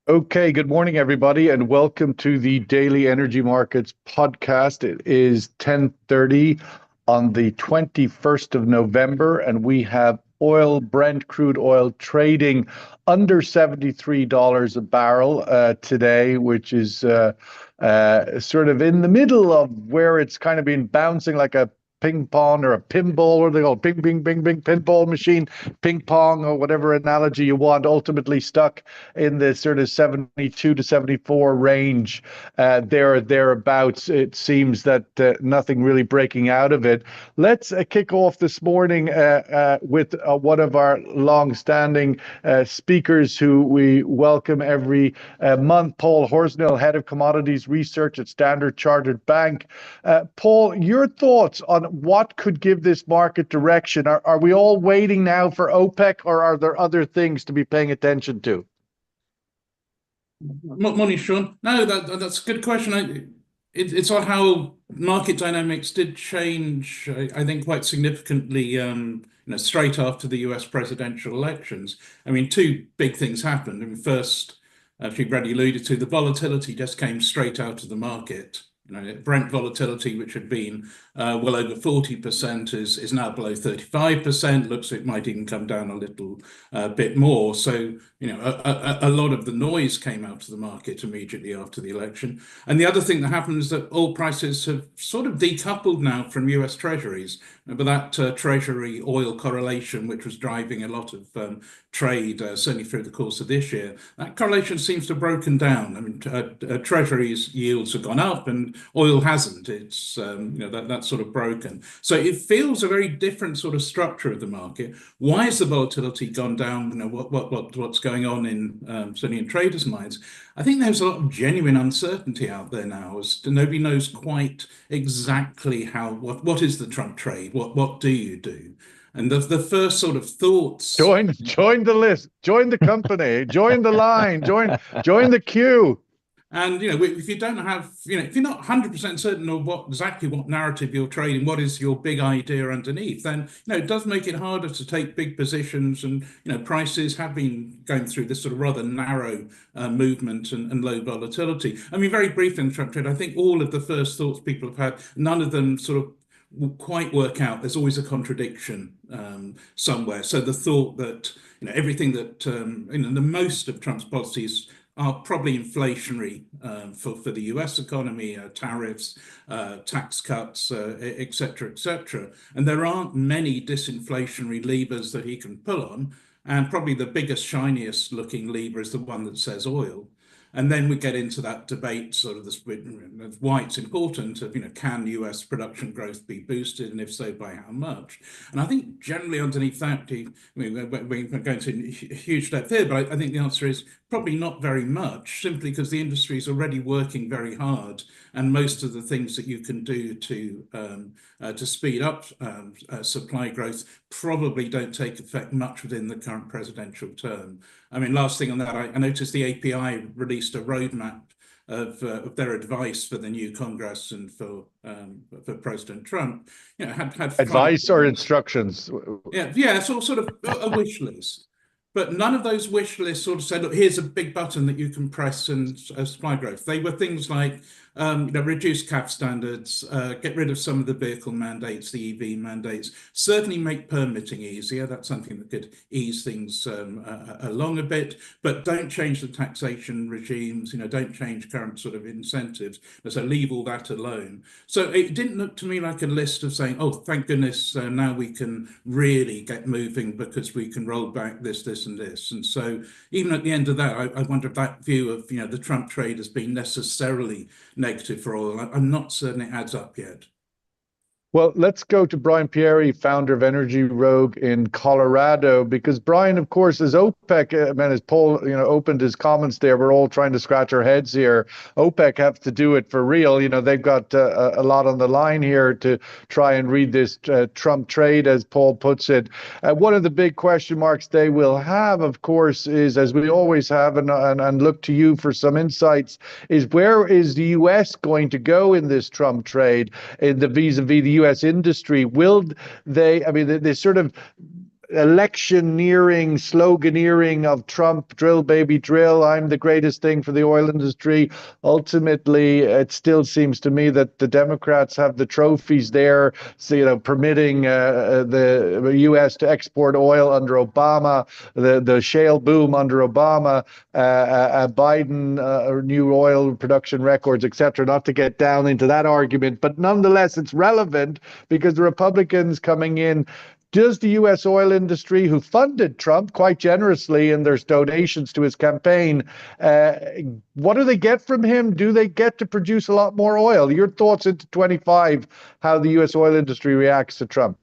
Okay, good morning, everybody, and welcome to the Daily Energy Markets podcast. It is 10:30 on the 21st of November, and we have Brent crude oil trading under $73 a barrel today, which is sort of in the middle of where it's kind of been bouncing like a ping pong or a pinball, or they call ping, ping, ping, ping, pinball machine, ping pong, or whatever analogy you want, ultimately stuck in the sort of 72 to 74 range, thereabouts. It seems that nothing really breaking out of it. Let's kick off this morning with one of our long-standing speakers who we welcome every month, Paul Horsnell, Head of Commodities Research at Standard Chartered Bank. Paul, your thoughts on what could give this market direction? Are we all waiting now for OPEC, or are there other things to be paying attention to? Morning, Sean. No, that's a good question. It's on how market dynamics did change, I think, quite significantly, straight after the US presidential elections. I mean, two big things happened. I mean, first, as you've already alluded to, the volatility just came straight out of the market. Brent volatility, which had been well over 40%, is now below 35%. Looks like it might even come down a little bit more. So, a lot of the noise came out of the market immediately after the election. And the other thing that happened is that oil prices have sort of decoupled now from US Treasuries. Remember that Treasury oil correlation, which was driving a lot of trade, certainly through the course of this year. That correlation seems to have broken down. I mean, Treasuries yields have gone up and oil hasn't. It's that's sort of broken. So it feels a very different sort of structure of the market. Why has the volatility gone down? What's going on in certainly in traders' minds? I think there's a lot of genuine uncertainty out there now, as to nobody knows quite exactly what is the Trump trade. What do you do? And the first sort of thoughts. Join the list, join the company, join the line, join the queue. And if you don't have, if you're not 100% certain of exactly what narrative you're trading, what is your big idea underneath, then it does make it harder to take big positions. And prices have been going through this sort of rather narrow movement and low volatility. I mean, very briefly in the Trump trade, I think all of the first thoughts people have had, none of them sort of will quite work out. There's always a contradiction somewhere. So the thought that everything that the most of Trump's policies are probably inflationary for the US economy, tariffs, tax cuts, et cetera, et cetera. And there aren't many disinflationary levers that he can pull on. And probably the biggest, shiniest looking lever is the one that says oil. And then we get into that debate, sort of why it's important of, can US production growth be boosted, and if so, by how much? And I think generally underneath that, we're going to huge depth here, but I think the answer is probably not very much, simply because the industry is already working very hard, and most of the things that you can do to speed up supply growth probably don't take effect much within the current presidential term. I mean, last thing on that, I noticed the API released a roadmap of their advice for the new Congress and for President Trump. Had advice or instructions. Yeah, so sort of a wish list. But none of those wish lists sort of said, look, here's a big button that you can press and supply growth. They were things like reduce CAF standards, get rid of some of the vehicle mandates, the EV mandates, certainly make permitting easier. That's something that could ease things along a bit, but don't change the taxation regimes, don't change current sort of incentives. So leave all that alone. So it didn't look to me like a list of saying, oh, thank goodness, now we can really get moving because we can roll back this, and this. And so even at the end of that, I wonder if that view of, the Trump trade has been necessarily negative for oil. I'm not certain it adds up yet. Well, let's go to Brian Pieri, founder of Energy Rogue in Colorado, because Brian, of course, as OPEC, as Paul, opened his comments there, we're all trying to scratch our heads here. OPEC have to do it for real. They've got a lot on the line here to try and read this Trump trade, as Paul puts it. One of the big question marks they will have, of course, is, as we always have, and look to you for some insights, is where is the U.S. going to go in this Trump trade in the vis-a-vis the U.S. industry? Will they, they sort of electioneering, sloganeering of Trump, drill, baby, drill, I'm the greatest thing for the oil industry. Ultimately, it still seems to me that the Democrats have the trophies there, so, permitting the U.S. to export oil under Obama, the shale boom under Obama, Biden, new oil production records, etc. Not to get down into that argument, but nonetheless, it's relevant because the Republicans coming in, does the U.S. oil industry, who funded Trump quite generously in their donations to his campaign, what do they get from him? Do they get to produce a lot more oil? Your thoughts into 25, how the U.S. oil industry reacts to Trump?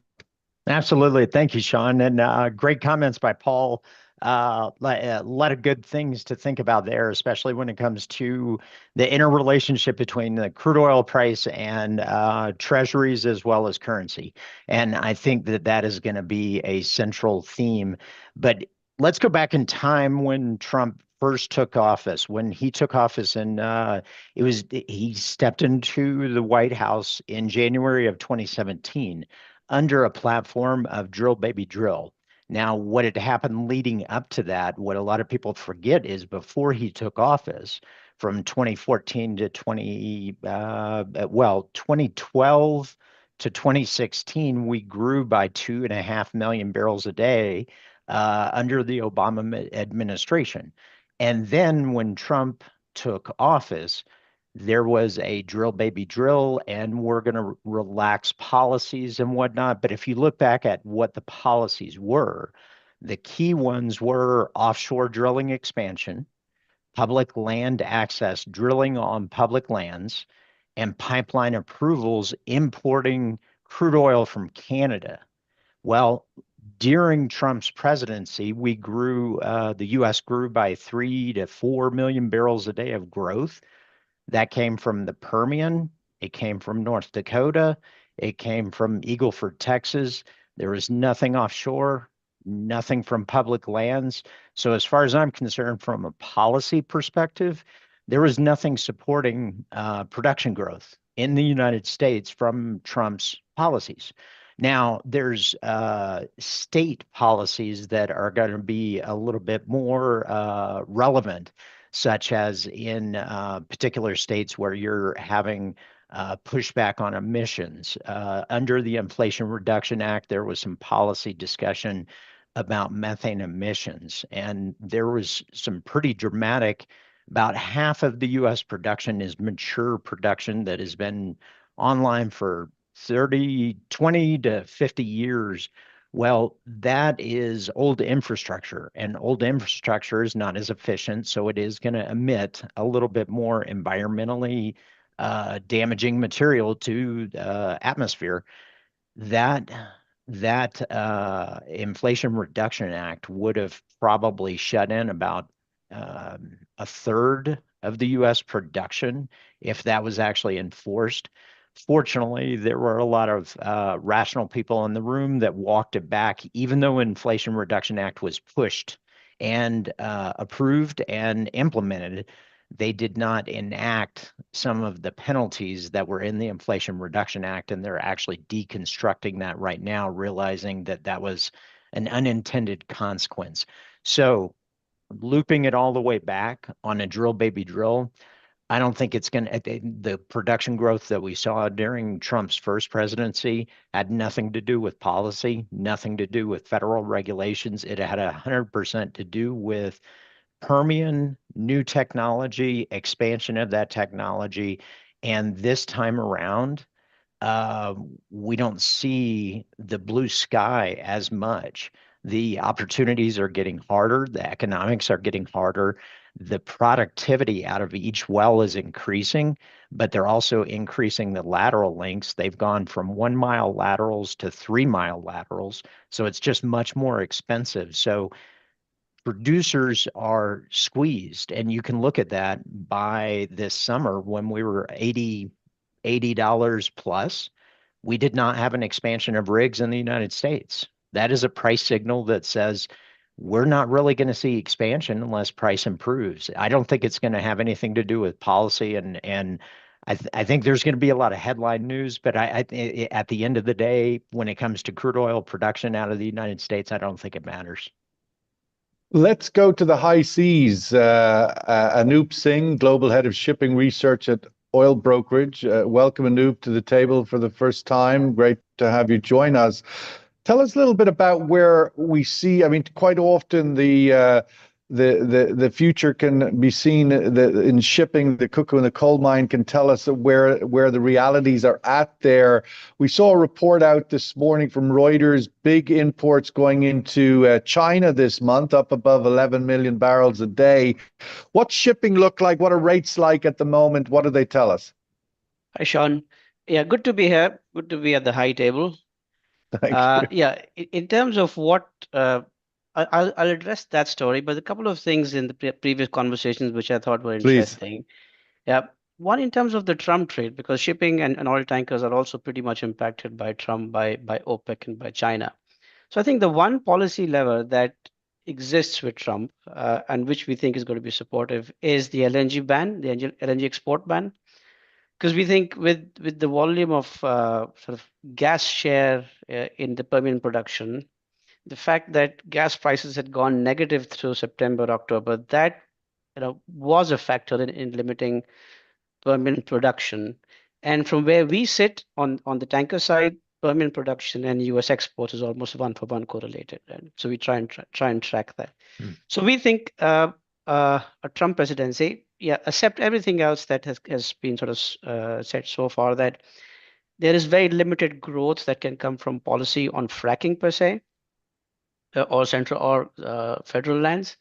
Absolutely. Thank you, Sean. And great comments by Paul. A lot of good things to think about there, especially when it comes to the interrelationship between the crude oil price and treasuries as well as currency. And I think that that is going to be a central theme. But let's go back in time when Trump first took office. When he took office, and he stepped into the White House in January of 2017 under a platform of drill, baby, drill. Now, what had happened leading up to that, what a lot of people forget is before he took office, from 2014 to 2012 to 2016, we grew by 2.5 million barrels a day under the Obama administration. And then when Trump took office, there was a drill, baby, drill, and we're going to relax policies and whatnot. But if you look back at what the policies were, the key ones were offshore drilling expansion, public land access, drilling on public lands, and pipeline approvals importing crude oil from Canada. Well, during Trump's presidency, the U.S. grew by 3 to 4 million barrels a day of growth. That came from the Permian. It came from North Dakota. It came from Eagle Ford, Texas. There was nothing offshore, nothing from public lands. So as far as I'm concerned, from a policy perspective, there was nothing supporting production growth in the United States from Trump's policies. Now, there's state policies that are going to be a little bit more relevant, such as in particular states where you're having pushback on emissions. Under the Inflation Reduction Act, there was some policy discussion about methane emissions, and there was some pretty dramatic. About half of the U.S. production is mature production that has been online for 20 to 50 years. Well, that is old infrastructure, and old infrastructure is not as efficient, so it is going to emit a little bit more environmentally damaging material to the atmosphere. That Inflation Reduction Act would have probably shut in about a third of the U.S. production if that was actually enforced. Fortunately, there were a lot of rational people in the room that walked it back, even though Inflation Reduction Act was pushed and approved and implemented. They did not enact some of the penalties that were in the Inflation Reduction Act, and they're actually deconstructing that right now, realizing that that was an unintended consequence. So looping it all the way back on a drill, baby, drill, I don't think it's going to, the production growth that we saw during Trump's first presidency had nothing to do with policy, nothing to do with federal regulations. It had 100% to do with Permian, new technology, expansion of that technology. And this time around, we don't see the blue sky as much. The opportunities are getting harder. The economics are getting harder. The productivity out of each well is increasing, but they're also increasing the lateral lengths. They've gone from 1 mile laterals to 3 mile laterals. So it's just much more expensive. So producers are squeezed. And you can look at that by this summer when we were $80 plus. We did not have an expansion of rigs in the United States. That is a price signal that says we're not really going to see expansion unless price improves. I don't think it's going to have anything to do with policy and I think there's going to be a lot of headline news, but at the end of the day, when it comes to crude oil production out of the United States, I don't think it matters. Let's go to the high seas. Anup Singh, Global Head of Shipping Research at Oil Brokerage. Welcome, Anup, to the table for the first time. Great to have you join us. Tell us a little bit about where we see, I mean, quite often the future can be seen in shipping. The cuckoo in the coal mine can tell us where the realities are at there. We saw a report out this morning from Reuters, big imports going into China this month, up above 11 million barrels a day. What's shipping look like? What are rates like at the moment? What do they tell us? Hi, Sean. Yeah, good to be here. Good to be at the high table. Thank you. Yeah, in terms of what I'll address that story, but a couple of things in the previous conversations which I thought were Please. interesting. Yeah, one in terms of the Trump trade, because shipping and oil tankers are also pretty much impacted by Trump, by OPEC, and by China. So I think the one policy lever that exists with Trump and which we think is going to be supportive is the LNG ban, the LNG export ban. Because we think with the volume of sort of gas share in the Permian production, the fact that gas prices had gone negative through September, October, that was a factor in limiting Permian production. And from where we sit on the tanker side, Permian production and U.S. exports is almost one-for-one correlated. And so we try and track that. So we think a Trump presidency, yeah, except everything else that has been sort of said so far, that there is very limited growth that can come from policy on fracking per se, or central or federal lands.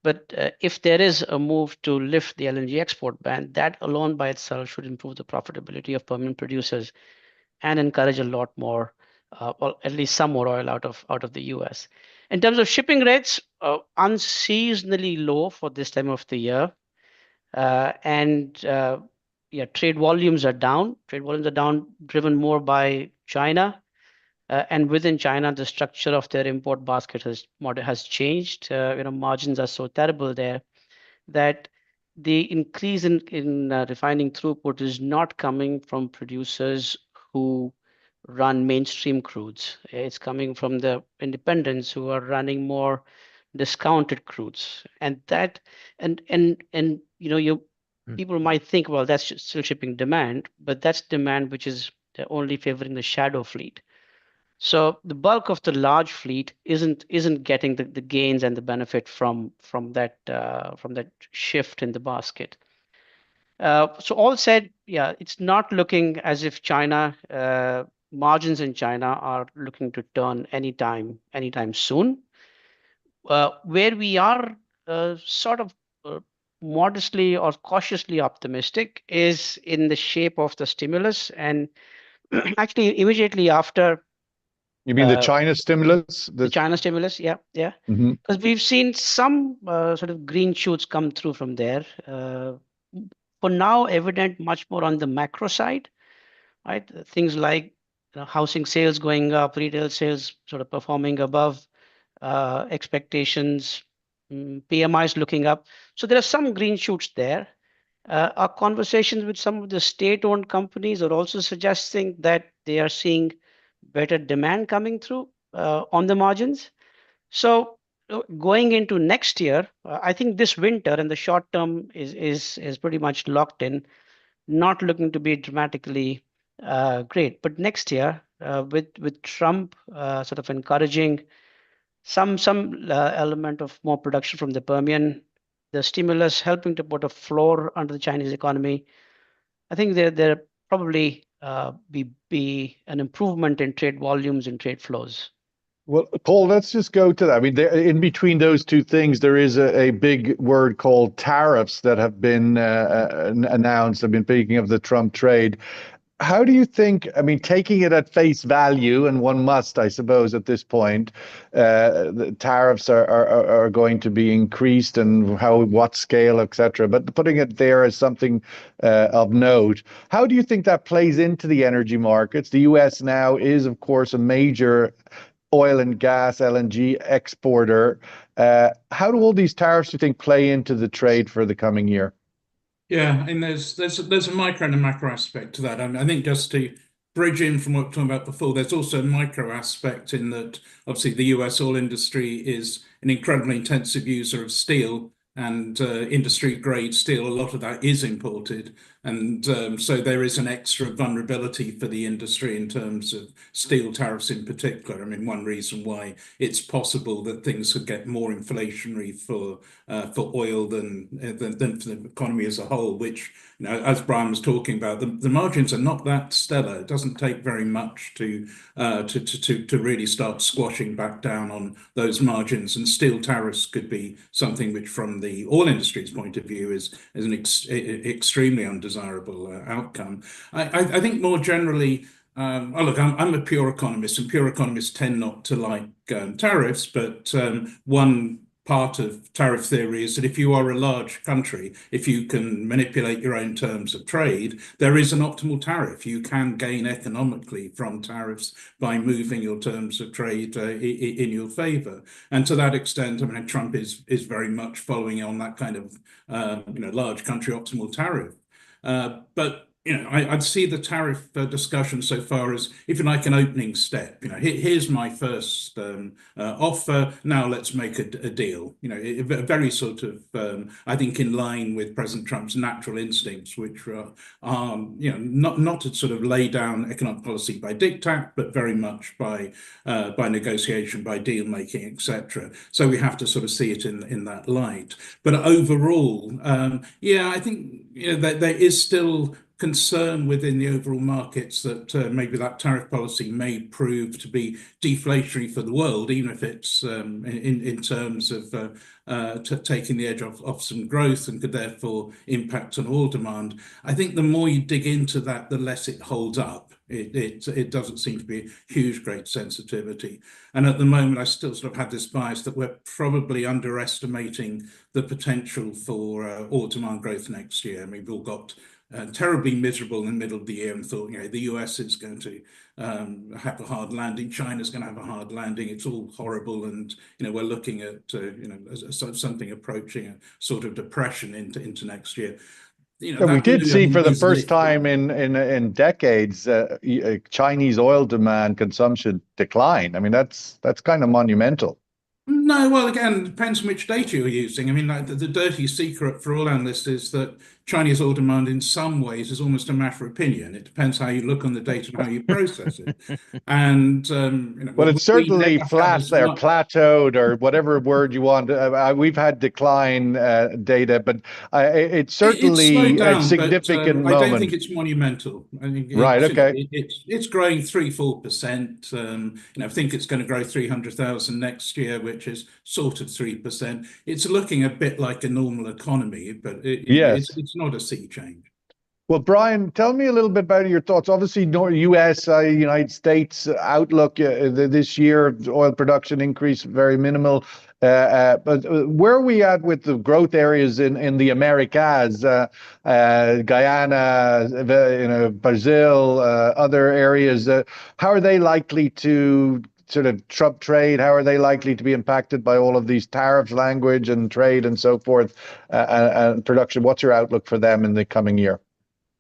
But if there is a move to lift the LNG export ban, that alone by itself should improve the profitability of Permian producers and encourage a lot more, or at least some more oil out of the US. In terms of shipping rates, unseasonably low for this time of the year. Yeah, trade volumes are down. Trade volumes are down, driven more by China. And within China, the structure of their import basket has changed. Margins are so terrible there that the increase in refining throughput is not coming from producers who run mainstream crudes. It's coming from the independents who are running more discounted crudes, and people might think, well, that's just still shipping demand, but that's demand which is only favoring the shadow fleet. So the bulk of the large fleet isn't getting the gains and the benefit from that shift in the basket. So all said, yeah, it's not looking as if China margins in China are looking to turn anytime soon. Where we are sort of modestly or cautiously optimistic is in the shape of the stimulus, and actually immediately after. You mean the China stimulus? The China stimulus, yeah. Mm-hmm. Because we've seen some sort of green shoots come through from there. For now, evident much more on the macro side, right? Things like housing sales going up, retail sales sort of performing above expectations, PMIs looking up. So there are some green shoots there. Our conversations with some of the state-owned companies are also suggesting that they are seeing better demand coming through on the margins. So going into next year, I think this winter and the short term is pretty much locked in, not looking to be dramatically great. But next year, with Trump sort of encouraging some element of more production from the Permian, the stimulus helping to put a floor under the Chinese economy, I think there probably be an improvement in trade volumes and trade flows. Well, Paul, let's just go to that. I mean, in between those two things, there is a big word called tariffs that have been announced. I've been speaking of the Trump trade. How do you think, I mean, taking it at face value, and one must, I suppose, at this point, the tariffs are going to be increased, and what scale, etc. But putting it there as something of note, how do you think that plays into the energy markets? The US now is, of course, a major oil and gas, LNG exporter. How do all these tariffs, do you think, play into the trade for the coming year? Yeah, and there's a micro and a macro aspect to that. I mean, I think just to bridge in from what we were talking about before, there's also a micro aspect in that obviously the US oil industry is an incredibly intensive user of steel and industry grade steel. A lot of that is imported, and so there is an extra vulnerability for the industry in terms of steel tariffs in particular. I mean, one reason why it's possible that things could get more inflationary for oil than for the economy as a whole, which, you know, as Brian was talking about, the margins are not that stellar. It doesn't take very much to really start squashing back down on those margins. And steel tariffs could be something which, from the oil industry's point of view, is an extremely undesirable outcome. I think more generally, oh, look, I'm a pure economist, and pure economists tend not to like tariffs, but one part of tariff theory is that if you are a large country, if you can manipulate your own terms of trade, there is an optimal tariff. You can gain economically from tariffs by moving your terms of trade in your favor. And to that extent, I mean, Trump is very much following on that kind of large country optimal tariff. But I'd see the tariff discussion so far as, if you like, an opening step. Here's my first offer. Now let's make a deal. Very sort of, I think, in line with President Trump's natural instincts, which are not to sort of lay down economic policy by diktat, but very much by negotiation, by deal making, etc. So we have to sort of see it in that light. But overall, I think that there is still concern within the overall markets that maybe that tariff policy may prove to be deflationary for the world, even if it's in terms of taking the edge off some growth and could therefore impact on oil demand. I think the more you dig into that, the less it holds up. It doesn't seem to be a huge, great sensitivity. And at the moment, I still sort of have this bias that we're probably underestimating the potential for oil demand growth next year. I mean, we've all got terribly miserable in the middle of the year and thought, the US is going to have a hard landing, China's going to have a hard landing. It's all horrible, and we're looking at something approaching a sort of depression into next year. We did see for the first time in decades Chinese oil demand consumption decline. I mean, that's kind of monumental. No, well, again, it depends on which data you're using. I mean, the dirty secret for all analysts is that Chinese oil demand in some ways is almost a matter of opinion. It depends how you look on the data and how you process it. And well, it's certainly flat there, plateaued, or whatever word you want. We've had decline data, but it's certainly a significant moment. I don't think it's monumental. I think it's growing 3-4%. I think it's going to grow 300,000 next year, which is sort of 3%. It's looking a bit like a normal economy, but it's not a sea change. Well, Brian, tell me a little bit about your thoughts. Obviously, U.S., United States outlook this year, oil production increase very minimal. But where are we at with the growth areas in the Americas, Guyana, Brazil, other areas? How are they likely to sort of Trump trade? How are they likely to be impacted by all of these tariffs, language and trade and so forth, and production? What's your outlook for them in the coming year?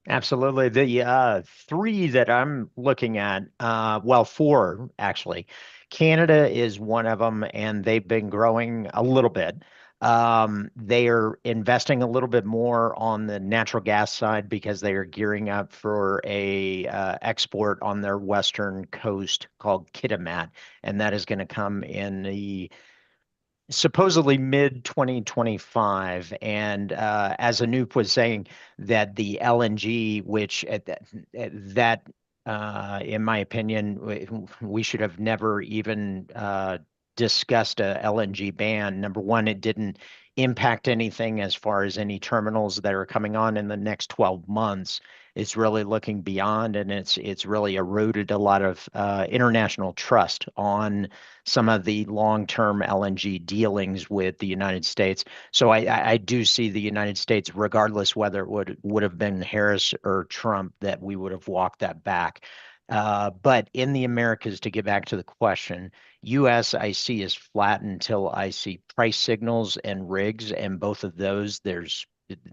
Absolutely. The three that I'm looking at, well, four actually. Canada is one of them, and they've been growing a little bit. They are investing a little bit more on the natural gas side because they are gearing up for a export on their western coast called Kitimat, and that is going to come in the supposedly mid 2025. And as Anoop was saying, that the LNG, which in my opinion, we should have never even discussed a LNG ban. Number one, it didn't impact anything as far as any terminals that are coming on in the next 12 months. It's really looking beyond, and it's really eroded a lot of international trust on some of the long-term LNG dealings with the United States. So I do see the United States, regardless whether it would have been Harris or Trump, that we would have walked that back. But in the Americas, to get back to the question, U.S. I see is flat until I see price signals and rigs, and both of those, there's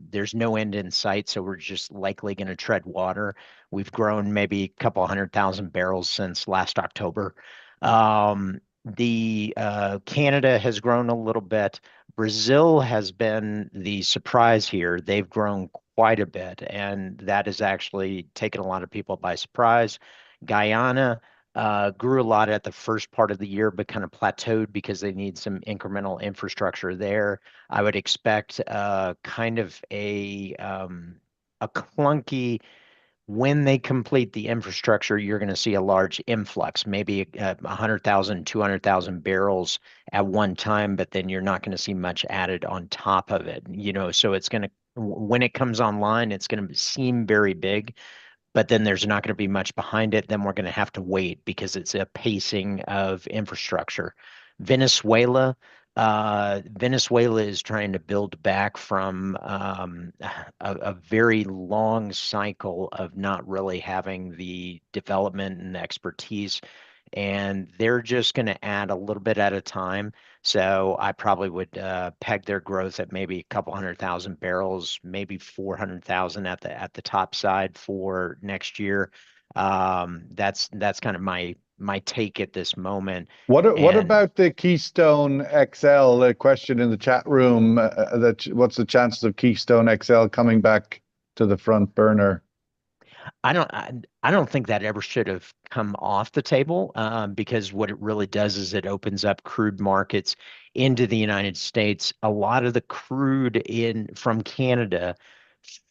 there's no end in sight, so we're just likely going to tread water. We've grown maybe a couple 100,000 barrels since last October. Canada has grown a little bit. Brazil has been the surprise here. They've grown quite a bit, and that has actually taken a lot of people by surprise. Guyana grew a lot at the first part of the year, but kind of plateaued because they need some incremental infrastructure there. I would expect kind of a clunky, when they complete the infrastructure, you're going to see a large influx, maybe 100,000, 200,000 barrels at one time, but then you're not going to see much added on top of it. So it's going to, when it comes online, it's going to seem very big, but then there's not going to be much behind it. Then we're going to have to wait because it's a pacing of infrastructure. Venezuela is trying to build back from a very long cycle of not really having the development and expertise, and they're just going to add a little bit at a time. So I probably would peg their growth at maybe a couple 100,000 barrels, maybe 400,000 at the top side for next year. That's kind of my take at this moment. What about the Keystone XL? A question in the chat room, what's the chances of Keystone XL coming back to the front burner? I don't think that ever should have come off the table, because what it really does is it opens up crude markets into the United States. A lot of the crude from Canada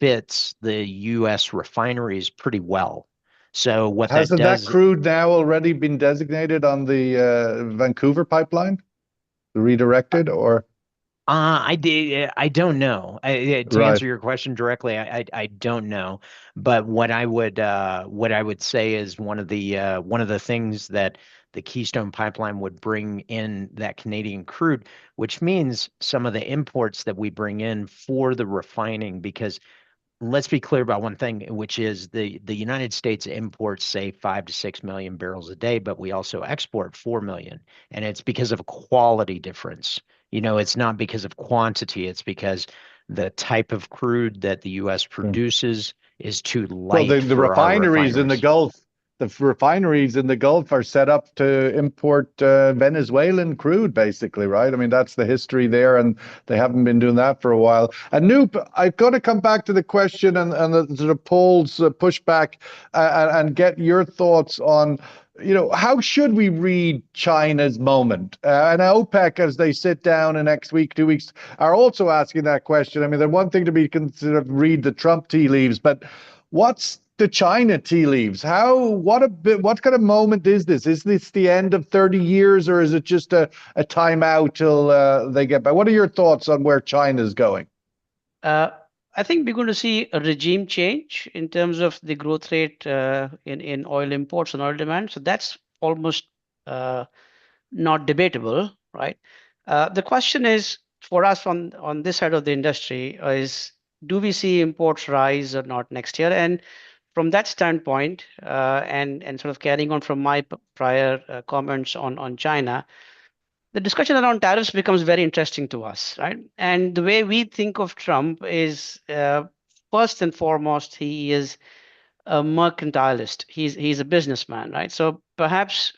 fits the U.S. refineries pretty well. So what that Hasn't does, that crude now already been designated on the Vancouver pipeline, redirected, or? I don't know. To Right. answer your question directly, I don't know. But what I would say is one of the things that the Keystone Pipeline would bring in that Canadian crude, which means some of the imports that we bring in for the refining, because let's be clear about one thing, which is the United States imports, say, 5 to 6 million barrels a day, but we also export 4 million. And it's because of a quality difference. It's not because of quantity. It's because the type of crude that the U.S. produces is too light Well, the for our refineries in the Gulf, are set up to import Venezuelan crude, basically, right? I mean, that's the history there, and they haven't been doing that for a while. Anup, I've got to come back to the question and the polls pushback and get your thoughts on, how should we read China's moment? And OPEC, as they sit down in next week, 2 weeks, are also asking that question. I mean, they're one thing to be considered read the Trump tea leaves, but what's the China tea leaves? What kind of moment is this? Is this the end of 30 years, or is it just a timeout till they get back? What are your thoughts on where China's going? I think we're going to see a regime change in terms of the growth rate in oil imports and oil demand. So that's almost not debatable, right? The question is for us on this side of the industry is, do we see imports rise or not next year? And from that standpoint, and sort of carrying on from my prior comments on China, the discussion around tariffs becomes very interesting to us, right? And the way we think of Trump is, first and foremost, he is a mercantilist. He's a businessman, right? So perhaps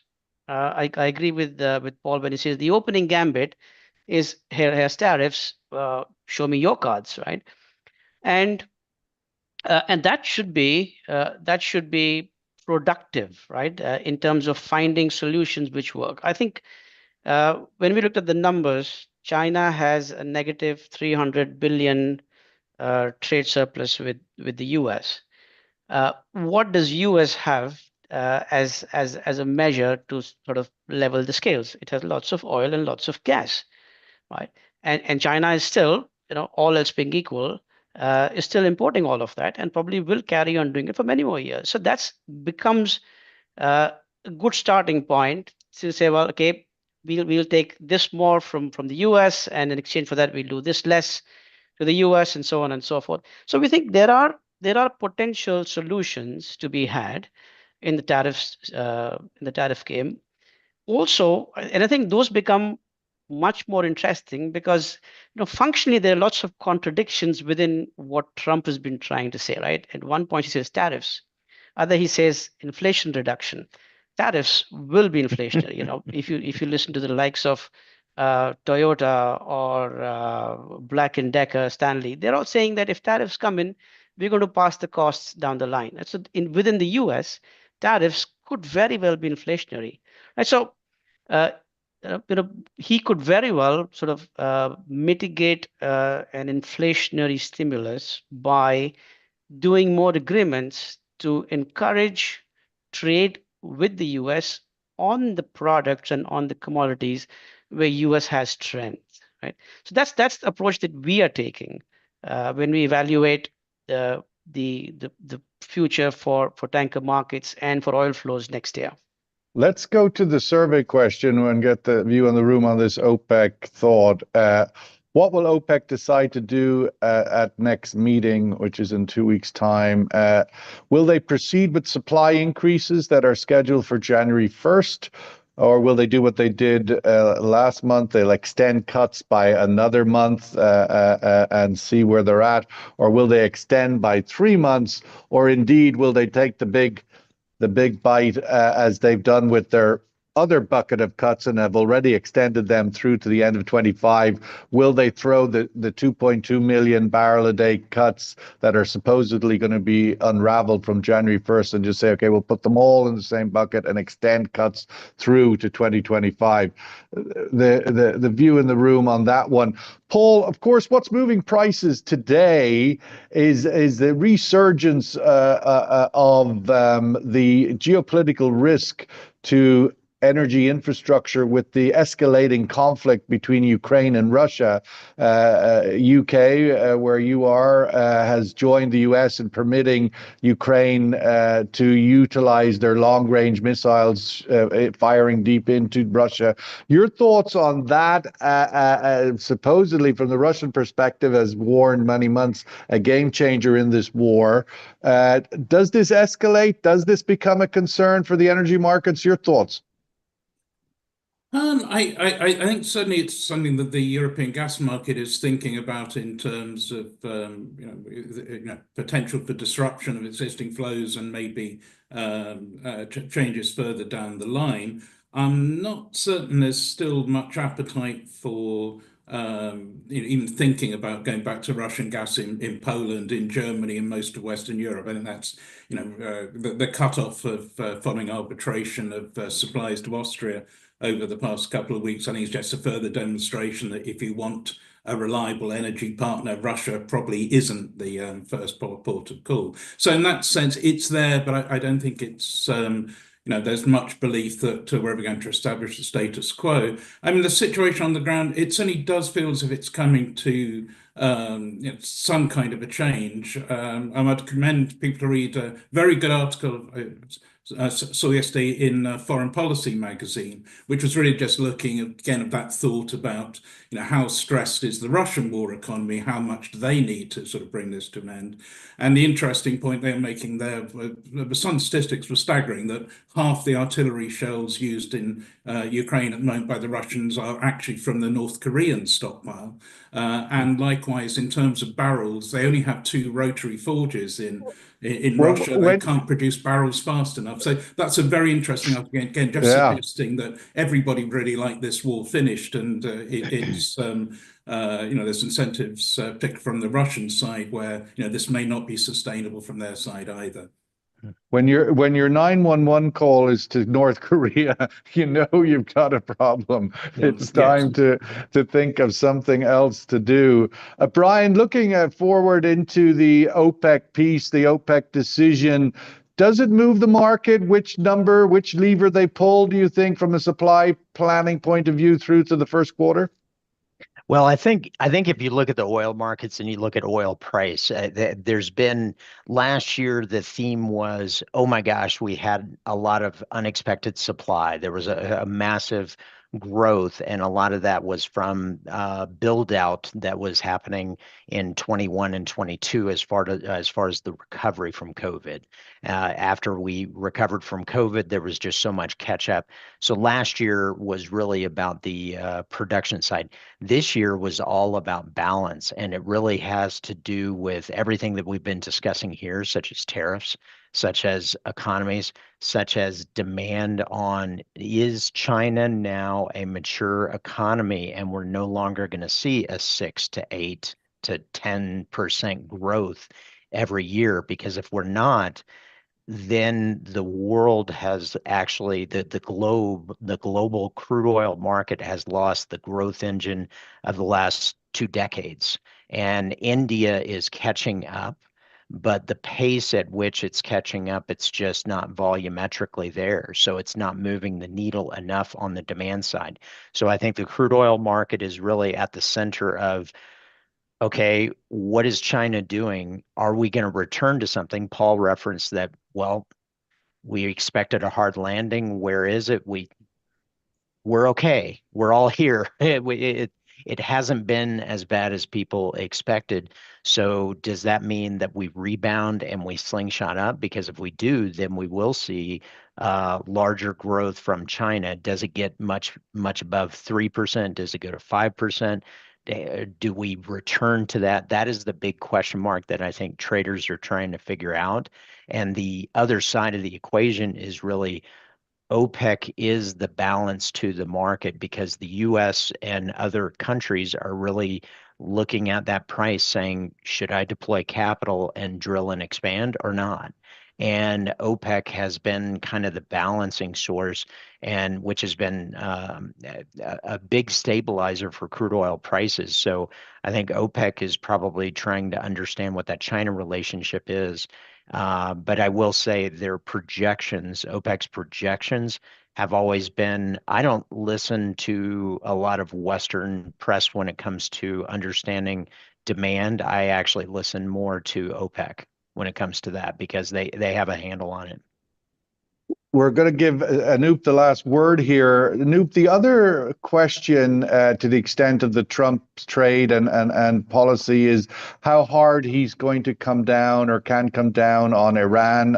I agree with Paul when he says the opening gambit is here's tariffs. Show me your cards, right? And that should be productive, right? In terms of finding solutions which work. I think when we looked at the numbers, China has a negative 300 billion trade surplus with the US. What does US have as a measure to sort of level the scales? It has lots of oil and lots of gas, right? And China is still, all else being equal, is still importing all of that and probably will carry on doing it for many more years. So that's becomes a good starting point to say, well, okay, we'll take this more from the US, and in exchange for that, we'll do this less to the US, and so on and so forth. So we think there are potential solutions to be had in the tariff game. Also, and I think those become much more interesting because functionally there are lots of contradictions within what Trump has been trying to say, right? At one point he says tariffs, other he says inflation reduction. Tariffs will be inflationary. If you listen to the likes of Toyota or Black and Decker, Stanley, they're all saying that if tariffs come in, we're going to pass the costs down the line. And so within the US, tariffs could very well be inflationary. Right? So he could very well sort of mitigate an inflationary stimulus by doing more agreements to encourage trade with the US on the products and on the commodities where US has strength, right? So that's the approach that we are taking when we evaluate the future for tanker markets and for oil flows next year. Let's go to the survey question and get the view in the room on this OPEC thought. What will OPEC decide to do at next meeting, which is in 2 weeks' time? Will they proceed with supply increases that are scheduled for January 1st? Or will they do what they did last month? They'll extend cuts by another month and see where they're at. Or will they extend by 3 months? Or indeed, will they take the big bite as they've done with their other bucket of cuts and have already extended them through to the end of 25? Will they throw the 2.2 million barrel a day cuts that are supposedly going to be unraveled from January 1st and just say, okay, we'll put them all in the same bucket and extend cuts through to 2025? The view in the room on that one. Paul, of course, what's moving prices today is the resurgence of the geopolitical risk to energy infrastructure with the escalating conflict between Ukraine and Russia. UK, where you are, has joined the US in permitting Ukraine to utilize their long-range missiles firing deep into Russia. Your thoughts on that, supposedly from the Russian perspective, as warned many months, a game changer in this war. Does this escalate? Does this become a concern for the energy markets? Your thoughts? I think certainly it's something that the European gas market is thinking about in terms of potential for disruption of existing flows and maybe changes further down the line. I'm not certain there's still much appetite for even thinking about going back to Russian gas in Poland, in Germany, and most of Western Europe. I think that's the cutoff of following arbitration of supplies to Austria over the past couple of weeks. I think it's just a further demonstration that if you want a reliable energy partner, Russia probably isn't the first port of call. So in that sense, it's there, but I don't think it's there's much belief that we're ever going to establish the status quo. I mean, the situation on the ground, it certainly does feel as if it's coming to some kind of a change. I might commend people to read a very good article saw yesterday in Foreign Policy magazine, which was really just looking again at that thought about how stressed is the Russian war economy, how much do they need to sort of bring this to an end. And the interesting point they're making there, some statistics were staggering, that half the artillery shells used in Ukraine at the moment by the Russians are actually from the North Korean stockpile. And likewise, in terms of barrels, they only have 2 rotary forges in Russia. They can't produce barrels fast enough. So that's a very interesting argument, again, just suggesting that everybody really liked this war finished, and it's there's incentives, particularly from the Russian side, where this may not be sustainable from their side either. When your 911 call is to North Korea, you've got a problem. It's time to think of something else to do. Brian, looking forward into the OPEC piece, the OPEC decision, does it move the market? Which lever they pull, do you think, from a supply planning point of view through to the first quarter? Well, I think if you look at the oil markets and you look at oil price, there's been last year, the theme was, oh my gosh, we had a lot of unexpected supply. There was a massive growth, and a lot of that was from build out that was happening in 21 and 22 as far as the recovery from COVID. After we recovered from COVID, there was just so much catch up. So last year was really about the production side. This year was all about balance, and it really has to do with everything that we've been discussing here, such as tariffs, such as economies, such as demand on, is China now a mature economy and we're no longer going to see a 6 to 8 to 10% growth every year? Because if we're not, then the world has actually, the global crude oil market has lost the growth engine of the last 2 decades. And India is catching up, but the pace at which it's catching up, it's just not volumetrically there. So it's not moving the needle enough on the demand side. So I think the crude oil market is really at the center of, okay, what is China doing? Are we going to return to something? Paul referenced that, well, we expected a hard landing. Where is it? We're okay. We're all here. It hasn't been as bad as people expected. So does that mean that we rebound and we slingshot up? Because if we do, then we will see larger growth from China. Does it get much above 3%? Does it go to 5%? Do we return to that? That is the big question mark that I think traders are trying to figure out. And the other side of the equation is really OPEC is the balance to the market, because the US and other countries are really looking at that price saying, should I deploy capital and drill and expand or not? And OPEC has been kind of the balancing source, and which has been a big stabilizer for crude oil prices. So I think OPEC is probably trying to understand what that China relationship is. But I will say their projections, OPEC's projections, have always been, I don't listen to a lot of Western press when it comes to understanding demand. I actually listen more to OPEC when it comes to that, because they have a handle on it. We're going to give Anup the last word here. Anup, the other question, to the extent of the Trump trade and policy, is how hard he's going to come down or can come down on Iran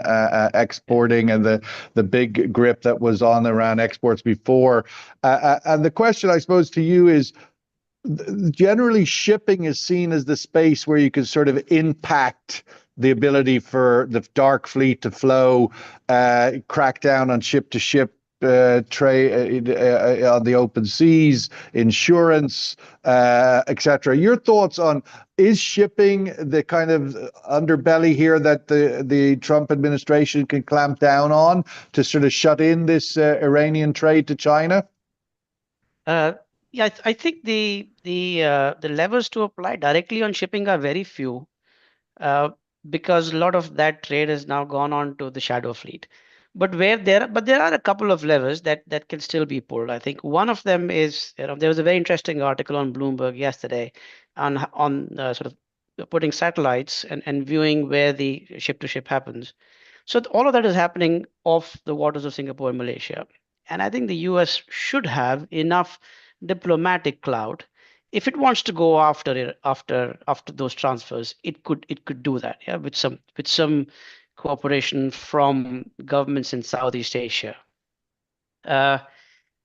exporting, and the big grip that was on Iran exports before. And the question, I suppose, to you is, generally shipping is seen as the space where you can sort of impact the ability for the dark fleet to flow, crack down on ship-to-ship trade on the open seas, insurance, etc. Your thoughts on, is shipping the kind of underbelly here that the Trump administration can clamp down on to sort of shut in this Iranian trade to China? Yeah, I think the levers to apply directly on shipping are very few, because a lot of that trade has now gone on to the shadow fleet. But there are a couple of levers that can still be pulled. I think one of them is, there was a very interesting article on Bloomberg yesterday on sort of putting satellites and viewing where the ship to ship happens. So all of that is happening off the waters of Singapore and Malaysia. And I think the US should have enough diplomatic clout. If it wants to go after those transfers, it could do that, yeah, with some cooperation from governments in Southeast Asia. But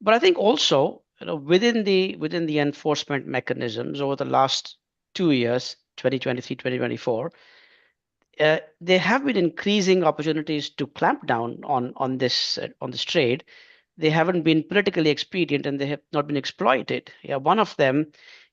I think also, within the enforcement mechanisms over the last 2 years, 2023, 2024, there have been increasing opportunities to clamp down on this trade. They haven't been politically expedient, and they have not been exploited. Yeah, one of them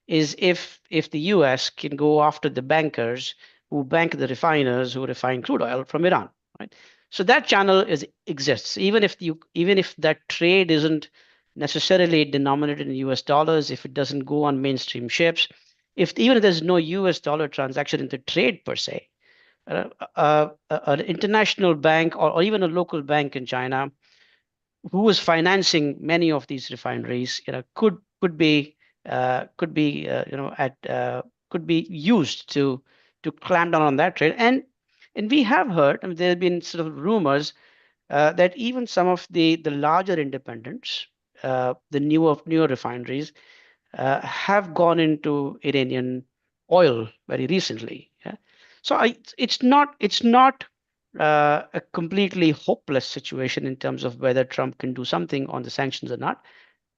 is if the US can go after the bankers who bank the refiners who refine crude oil from Iran, right? So that channel exists, even if that trade isn't necessarily denominated in US dollars, if it doesn't go on mainstream ships, even if there's no US dollar transaction in the trade per se, an international bank or even a local bank in China who is financing many of these refineries, could be used to clamp down on that trade. And we have heard, there have been sort of rumors that even some of the larger independents the newer refineries have gone into Iranian oil very recently. Yeah? So it's not a completely hopeless situation in terms of whether Trump can do something on the sanctions or not.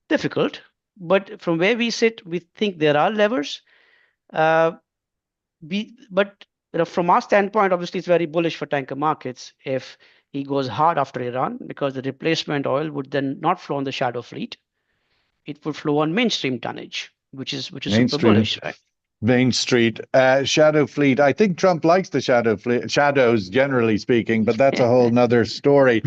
Difficult, but from where we sit, we think there are levers. But from our standpoint, obviously, it's very bullish for tanker markets if he goes hard after Iran, because the replacement oil would then not flow on the shadow fleet. It would flow on mainstream tonnage, which is super bullish, right? Main Street, shadow fleet. I think Trump likes the shadow fleet, shadows generally speaking, but that's a whole nother story.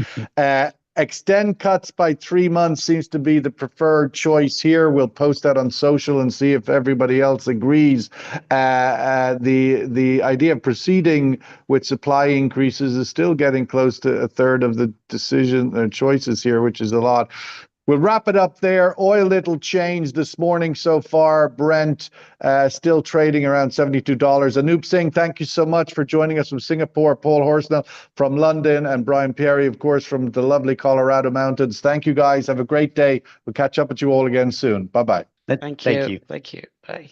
Extend cuts by 3 months seems to be the preferred choice here. We'll post that on social and see if everybody else agrees. The idea of proceeding with supply increases is still getting close to a third of the decision or choices here, which is a lot. We'll wrap it up there. Oil little change this morning so far. Brent still trading around $72. Anup Singh, thank you so much for joining us from Singapore. Paul Horsnell from London, and Brian Perry, of course, from the lovely Colorado mountains. Thank you, guys. Have a great day. We'll catch up with you all again soon. Bye-bye. Thank you. Thank you. Bye.